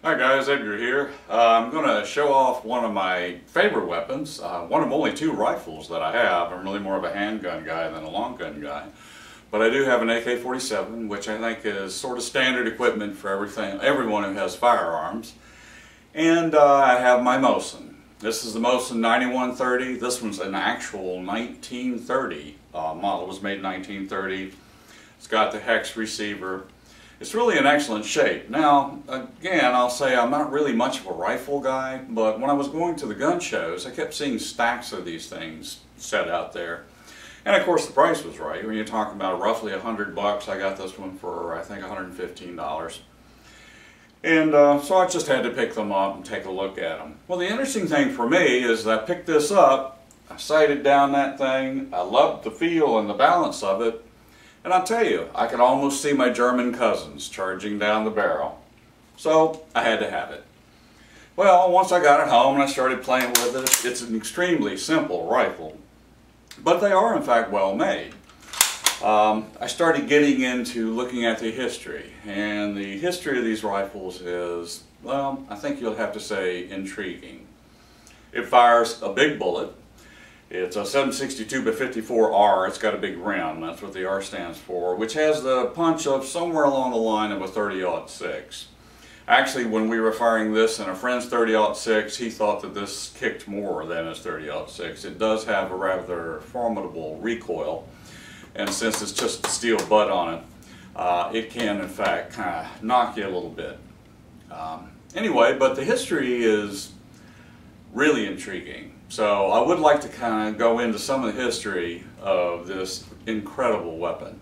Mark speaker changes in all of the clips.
Speaker 1: Hi guys, Edgar here. I'm going to show off one of my favorite weapons, one of only two rifles that I have. I'm really more of a handgun guy than a long gun guy. But I do have an AK-47, which I think is sort of standard equipment for everyone who has firearms. And I have my Mosin. This is the Mosin 9130. This one's an actual 1930 model. It was made in 1930. It's got the hex receiver. It's really in excellent shape. Now, again, I'll say I'm not really much of a rifle guy, but when I was going to the gun shows, I kept seeing stacks of these things set out there. And of course the price was right. When you're talking about roughly $100, I got this one for, I think, $115. And so I just had to pick them up and take a look at them. Well, the interesting thing for me is that I picked this up, I sighted down that thing, I loved the feel and the balance of it. And I'll tell you, I could almost see my German cousins charging down the barrel. So I had to have it. Well, once I got it home and I started playing with it, it's an extremely simple rifle. But they are in fact well made. I started getting into looking at the history. And the history of these rifles is, well, I think you'll have to say intriguing. It fires a big bullet. It's a 7.62x54R. It's got a big rim. That's what the R stands for, which has the punch of somewhere along the line of a 30-06. Actually, when we were firing this in a friend's 30-06, he thought that this kicked more than his 30-06. It does have a rather formidable recoil, and since it's just a steel butt on it, it can, in fact, kind of knock you a little bit. Anyway, but the history is really intriguing. So I would like to kind of go into some of the history of this incredible weapon.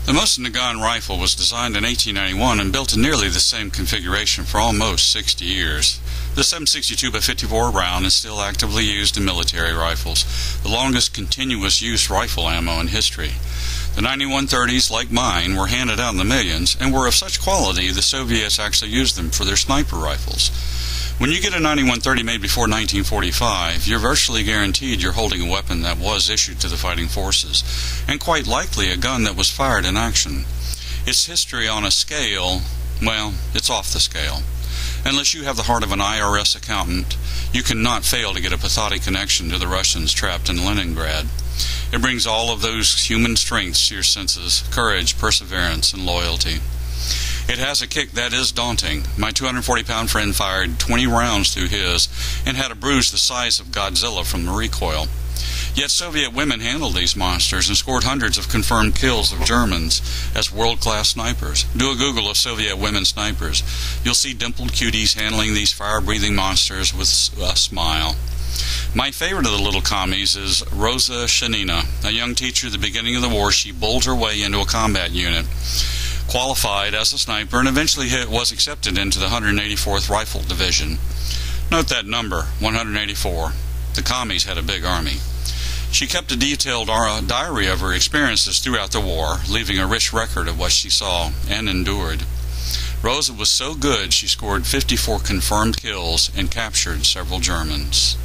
Speaker 2: The Mosin Nagant rifle was designed in 1891 and built in nearly the same configuration for almost 60 years. The 7.62x54 round is still actively used in military rifles, the longest continuous use rifle ammo in history. The 9130s, like mine, were handed out in the millions and were of such quality the Soviets actually used them for their sniper rifles. When you get a 9130 made before 1945, you're virtually guaranteed you're holding a weapon that was issued to the fighting forces, and quite likely a gun that was fired in action. Its history on a scale, well, it's off the scale. Unless you have the heart of an IRS accountant, you cannot fail to get a pathetic connection to the Russians trapped in Leningrad. It brings all of those human strengths to your senses: courage, perseverance, and loyalty. It has a kick that is daunting. My 240-pound friend fired 20 rounds through his and had a bruise the size of Godzilla from the recoil. Yet Soviet women handled these monsters and scored hundreds of confirmed kills of Germans as world-class snipers. Do a Google of Soviet women snipers. You'll see dimpled cuties handling these fire-breathing monsters with a smile. My favorite of the little commies is Rosa Shanina. A young teacher at the beginning of the war, she bowled her way into a combat unit, qualified as a sniper, and eventually was accepted into the 184th Rifle Division. Note that number, 184. The commies had a big army. She kept a detailed diary of her experiences throughout the war, leaving a rich record of what she saw and endured. Rosa was so good she scored 54 confirmed kills and captured several Germans.